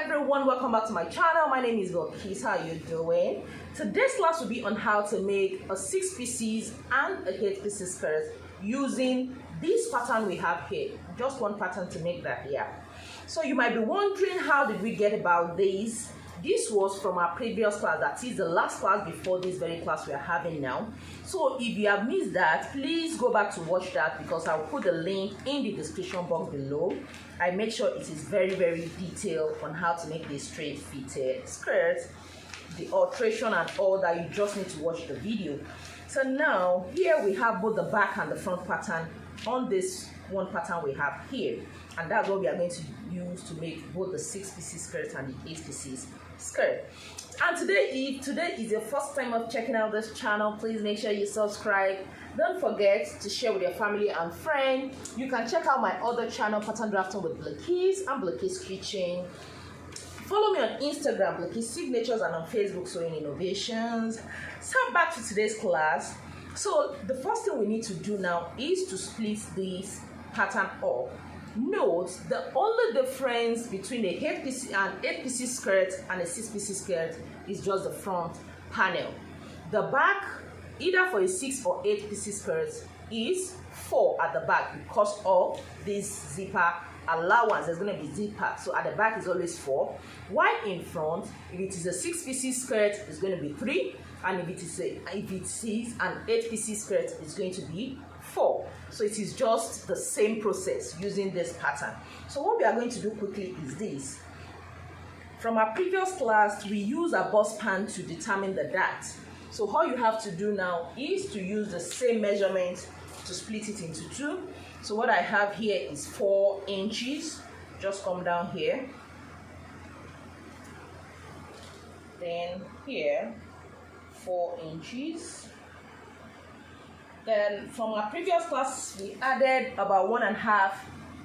everyone, welcome back to my channel. My name is Bilikis. How are you doing? Today's class will be on how to make a 6 pieces and a 8 pieces skirt using this pattern we have here. Just one pattern to make that here. So you might be wondering, how did we get about this? This was from our previous class, that is the last class before this very class we are having now. So if you have missed that, please go back to watch that, because I'll put the link in the description box below. I make sure it is very detailed on how to make this straight fitted skirt, the alteration and all that. You just need to watch the video. So now here we have both the back and the front pattern on this one pattern we have here, and that's what we are going to use to make both the 6 pieces skirt and the 8 pieces skirt. And today, if today is your first time of checking out this channel, please make sure you subscribe. Don't forget to share with your family and friends. You can check out my other channel, Pattern Drafting with Bilikis and Bilikis Kitchen. Follow me on Instagram, Bilikis Signatures, and on Facebook, Sewing Innovations. So back to today's class. So the first thing we need to do now is to split this pattern up. Note the only difference between a 8 pieces skirt and a 6 pieces skirt is just the front panel. The back, either for a 6 or 8 pieces skirt, is 4 at the back because of this zipper allowance. There's going to be zipper, so at the back is always 4. While in front, if it is a 6 pieces skirt, it's going to be 3, and if it is an 8 pieces skirt, it's going to be 4. So it is just the same process using this pattern. So what we are going to do quickly is this. From our previous class, we use a bust pan to determine the dart. So all you have to do now is to use the same measurement to split it into 2. So what I have here is 4 inches. Just come down here. Then here, 4 inches. Then from our previous class, we added about 1.5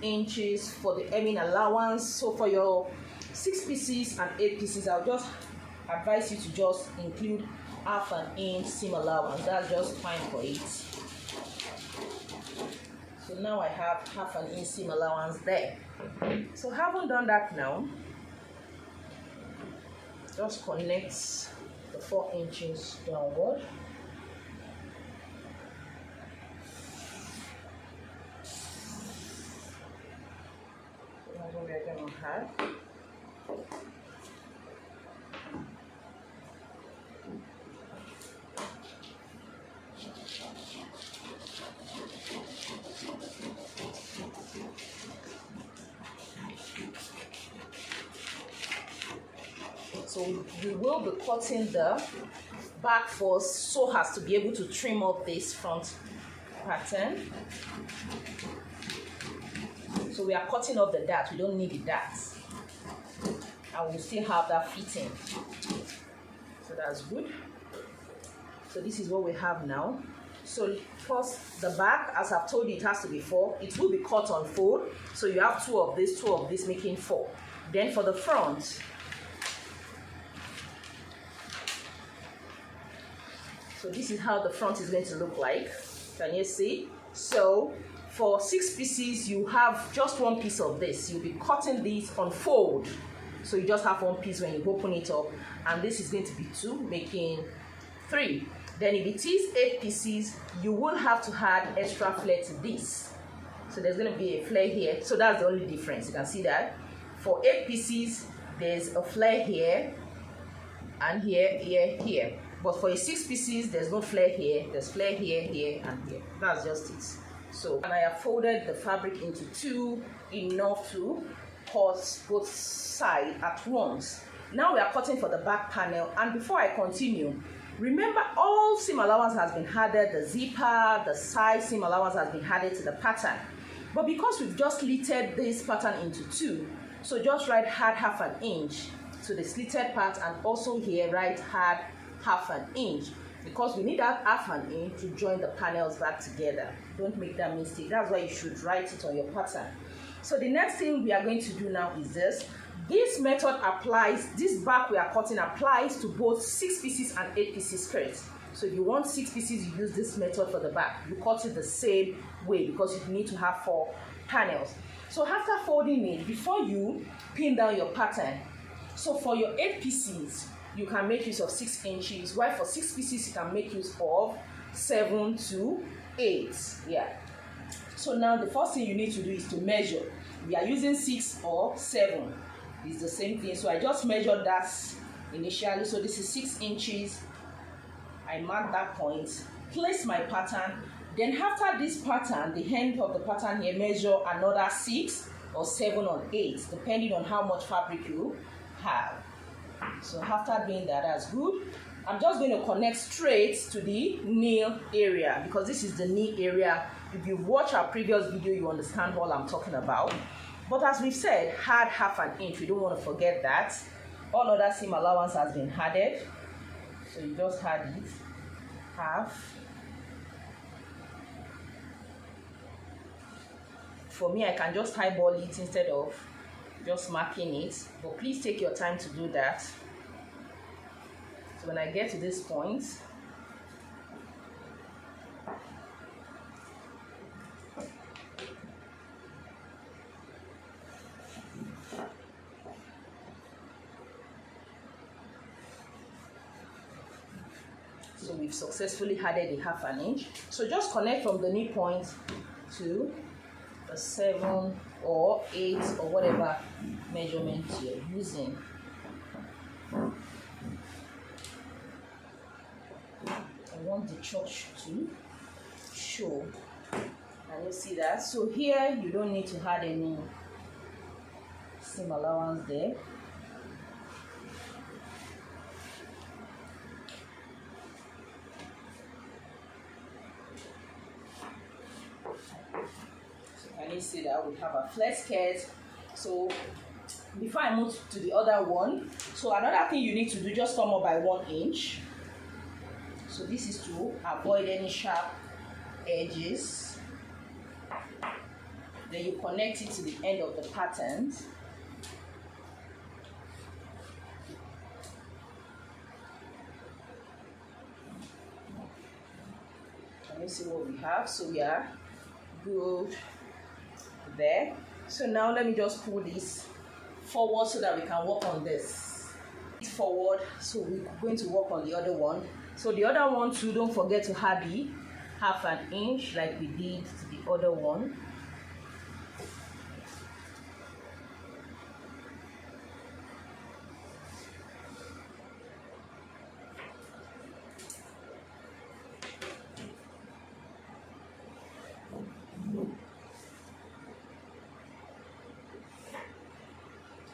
inches for the hemming allowance. So for your 6 pieces and 8 pieces, I'll just advise you to just include 1/2 inch seam allowance. That's just fine for it. So now I have 1/2 inch seam allowance there. So having done that now, just connect the 4 inches downward. That's what we're going to have. So we will be cutting the back first so as to be able to trim up this front pattern. So we are cutting off the dart. We don't need the dart, and we'll still have that fitting. So that's good. So this is what we have now. So first, the back, as I've told you, it has to be 4. It will be cut on fold. So you have 2 of this, making 4. Then for the front, so this is how the front is going to look like. Can you see? So for 6 pieces, you have just 1 piece of this. You'll be cutting this on fold. So you just have 1 piece when you open it up. And this is going to be 2, making 3. Then if it is 8 pieces, you will have to add extra flare to this. So there's going to be a flare here. So that's the only difference. You can see that. For 8 pieces, there's a flare here, and here, here. But for a 6 pieces, there's no flare here. There's flare here, here, and here. That's just it. So, and I have folded the fabric into 2, enough to cut both sides at once. Now we are cutting for the back panel, and before I continue, remember all seam allowance has been added. The zipper, the side seam allowance has been added to the pattern. But because we've just slitted this pattern into 2, so just add 1/2 inch to the slitted part, and also here add 1/2 inch, because we need that 1/2 inch to join the panels back together. Don't make that mistake. That's why you should write it on your pattern. So the next thing we are going to do now is this. This method applies, this back we are cutting applies to both 6 pieces and 8 pieces skirts. So if you want 6 pieces, you use this method for the back. You cut it the same way because you need to have 4 panels. So after folding it, before you pin down your pattern, So for your 8 pieces, you can make use of 6 inches, while for 6 pieces, you can make use of 7 to 8. Yeah. So now the first thing you need to do is to measure. We are using 6 or 7. It's the same thing. So I just measured that initially. So this is 6 inches. I mark that point, place my pattern. Then after this pattern, the end of the pattern here, measure another 6 or 7 or 8, depending on how much fabric you have. So after doing that, that's good. I'm just going to connect straight to the knee area, because this is the knee area. If you watch our previous video, you understand what I'm talking about. But as we've said, add half an inch. We don't want to forget that. All other seam allowance has been added. So you just add it, half. For me, I can just eyeball it instead of just marking it, but please take your time to do that. So when I get to this point, so we've successfully added a half an inch. So just connect from the knee point to the 7 or 8 or whatever measurement you're using. I want the church to show. Can you see that? So here you don't need to add any seam allowance there. Can you see that we have a flat skirt? So before I move to the other one, so another thing you need to do, just come up by 1 inch. So this is to avoid any sharp edges. Then you connect it to the end of the pattern. Can you see what we have? So we are good there. So now let me just pull this forward so that we can work on this. Forward, so we're going to work on the other one. So the other one too, don't forget to add the half an inch like we did to the other one.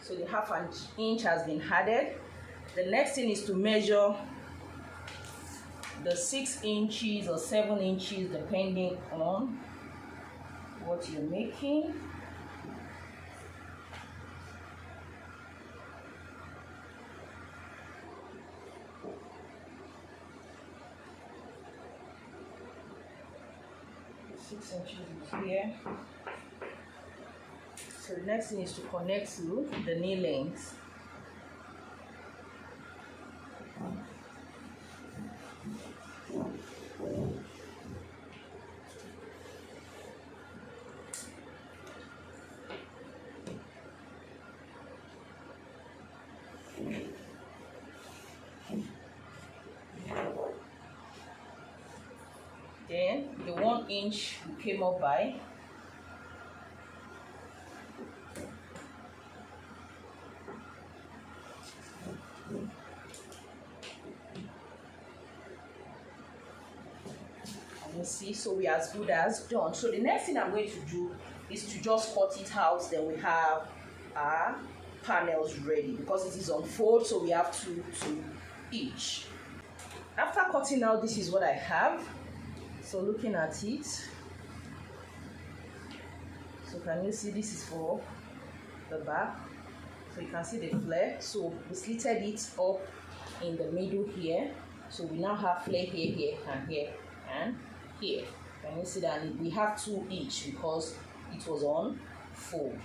So the half an inch has been added. The next thing is to measure the 6 inches or 7 inches depending on what you're making. The 6 inches is here. So the next thing is to connect to the knee length. Then the 1 inch we came up by, you see, so we are as good as done. So the next thing I'm going to do is to just cut it out. Then we have our panels ready because it is on fold, so we have two each. After cutting out, this is what I have. So looking at it, so can you see this is for the back? So you can see the flare. So we slitted it up in the middle here. So we now have flare here, here, and here, and here. Can you see that? We have 2 each because it was on fold.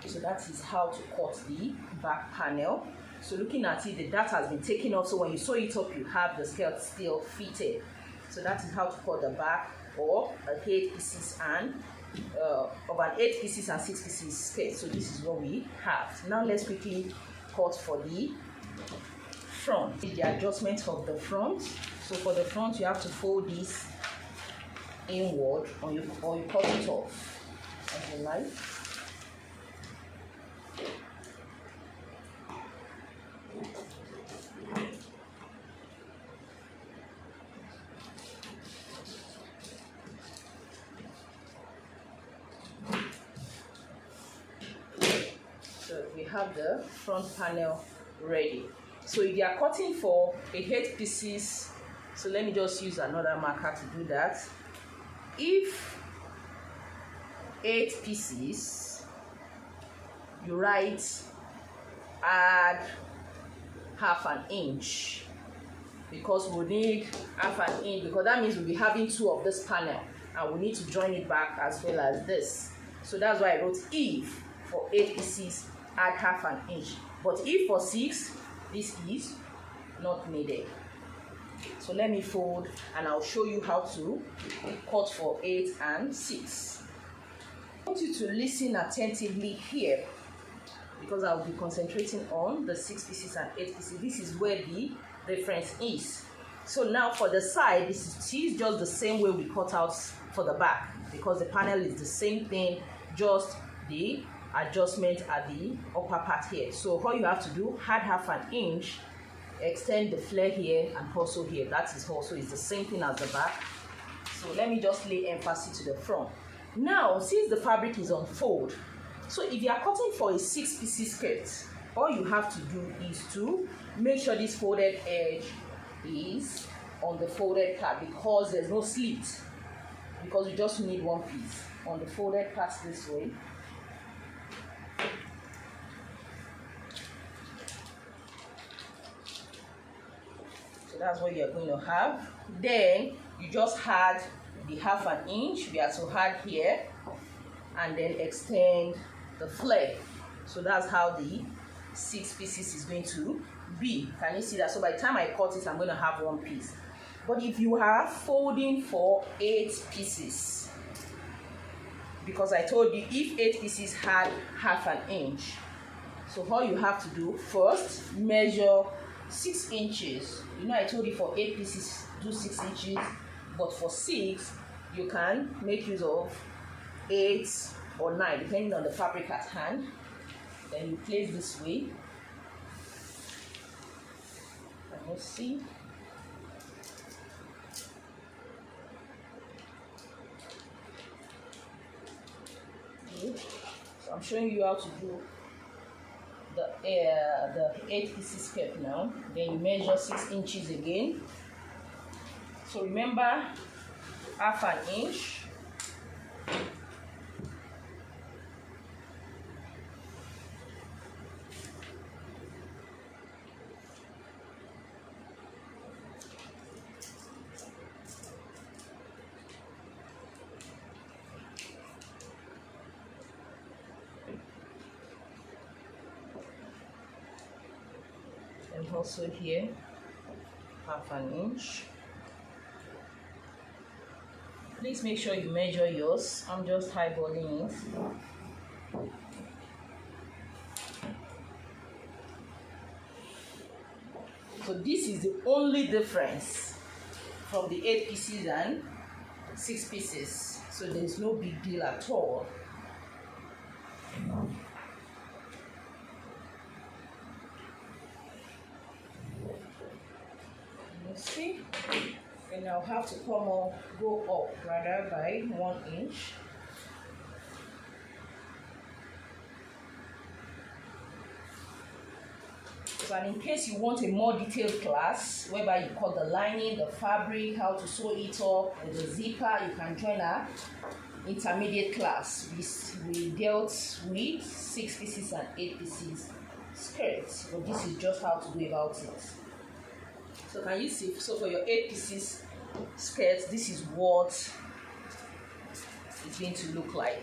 So that is how to cut the back panel. So looking at it, the dart has been taken off. So when you sew it up, you have the skirt still fitted. So that is how to cut the back or 8 pieces and of an 8 pieces and 6 pieces skirt. So this is what we have. Now let's quickly cut for the front. The adjustment of the front. So for the front, you have to fold this inward, or you cut it off as you like. So we have the front panel ready. So if you are cutting for 8 pieces, so let me just use another marker to do that. If 8 pieces, you write add half an inch, because we need half an inch, because that means we'll be having 2 of this panel and we need to join it back as well as this. So that's why I wrote if for 8 pieces add half an inch, but if for 6, this is not needed. So let me fold and I'll show you how to cut for 8 and 6. I want you to listen attentively here, because I'll be concentrating on the 6 pieces and 8 pieces. This is where the difference is. So now for the side, this is just the same way we cut out for the back, because the panel is the same thing, just the adjustment at the upper part here. So all you have to do, add half an inch, extend the flare here and also here. That is also is the same thing as the back. So let me just lay emphasis to the front. Now, since the fabric is on fold, so if you are cutting for a 6-piece skirt, all you have to do is to make sure this folded edge is on the folded part, because there's no slit, because you just need 1 piece on the folded part this way. So that's what you're going to have. Then you just add the half an inch we have to add here, and then extend the flare. So that's how the 6 pieces is going to be. Can you see that? So by the time I cut it, I'm going to have 1 piece. But if you are folding for 8 pieces, because I told you if 8 pieces had half an inch, so all you have to do first, measure 6 inches. You know, I told you for 8 pieces do 6 inches, but for 6 you can make use of 8 or 9 depending on the fabric at hand. Then you place this way. Let's see. Good. So I'm showing you how to do the 8 pieces skirt now. Then you measure 6 inches again. So remember, half an inch. And also here, half an inch. Please make sure you measure yours. I'm just eyeballing it. So this is the only difference from the 8 pieces and 6 pieces. So there's no big deal at all. Let's see. And I'll have to go up rather by 1 inch. So, and in case you want a more detailed class whereby you cut the lining, the fabric, how to sew it up, and the zipper, you can join our intermediate class. We dealt with 6 pieces and 8 pieces skirts, but this is just how to go about it. So can you see? So for your 8 pieces skirt, this is what it's going to look like.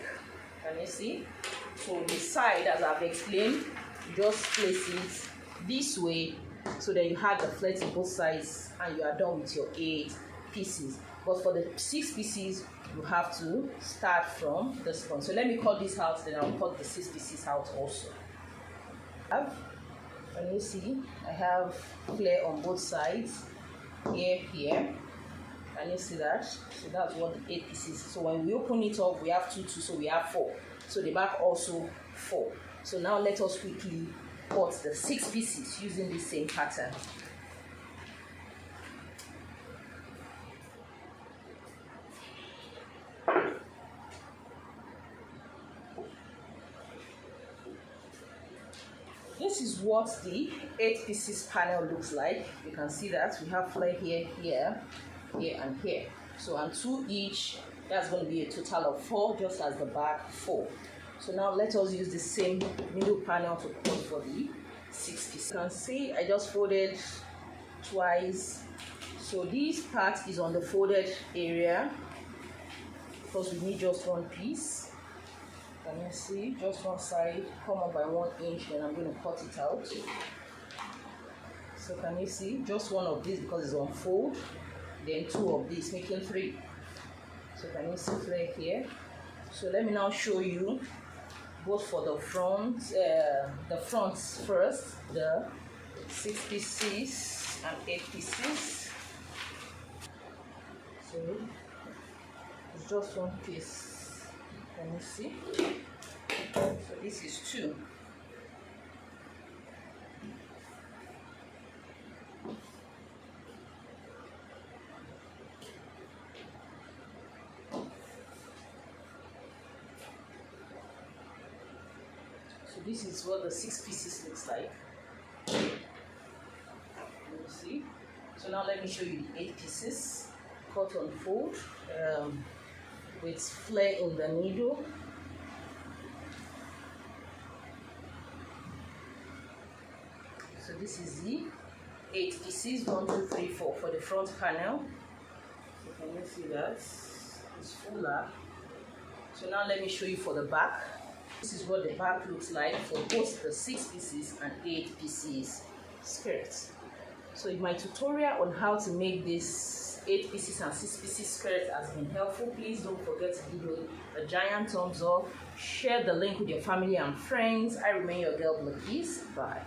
Can you see? So the side, as I've explained, just place it this way, so then you have the flat on both sides and you are done with your 8 pieces. But for the 6 pieces, you have to start from this one. So let me cut this out, then I'll cut the 6 pieces out also. you see I have flare on both sides, here. Can you see that? So that's what the 8 pieces. So when we open it up, we have 2, so we have 4. So the back also 4. So now let us quickly cut the 6 pieces using the same pattern. This is what the 8 pieces panel looks like. You can see that we have flare here, and here. So on 2 each, that's going to be a total of 4, just as the back 4. So now let us use the same middle panel to cut for the 6 pieces. You can see I just folded twice. So this part is on the folded area because we need just 1 piece. Can you see? Just one side, come up by 1 inch, then I'm going to cut it out. So can you see? Just 1 of these because it's on fold, then 2 of these, making 3. So can you see flare here? So let me now show you both for the fronts first, the 6 pieces and 8 pieces. So it's just 1 piece. Can you see? So this is 2. So this is what the 6 pieces looks like. Can you see? So now let me show you the 8 pieces cut on fold. With flare in the middle. So this is the 8 pieces, 1, 2, 3, 4 for the front panel. So can you see that? It's fuller. So now let me show you for the back. This is what the back looks like for both the 6 pieces and 8 pieces skirts. So in my tutorial on how to make this 8 pieces and 6 pieces skirt has been helpful. Please don't forget to give it a giant thumbs up. Share the link with your family and friends. I remain your girl Bilikis. Bye.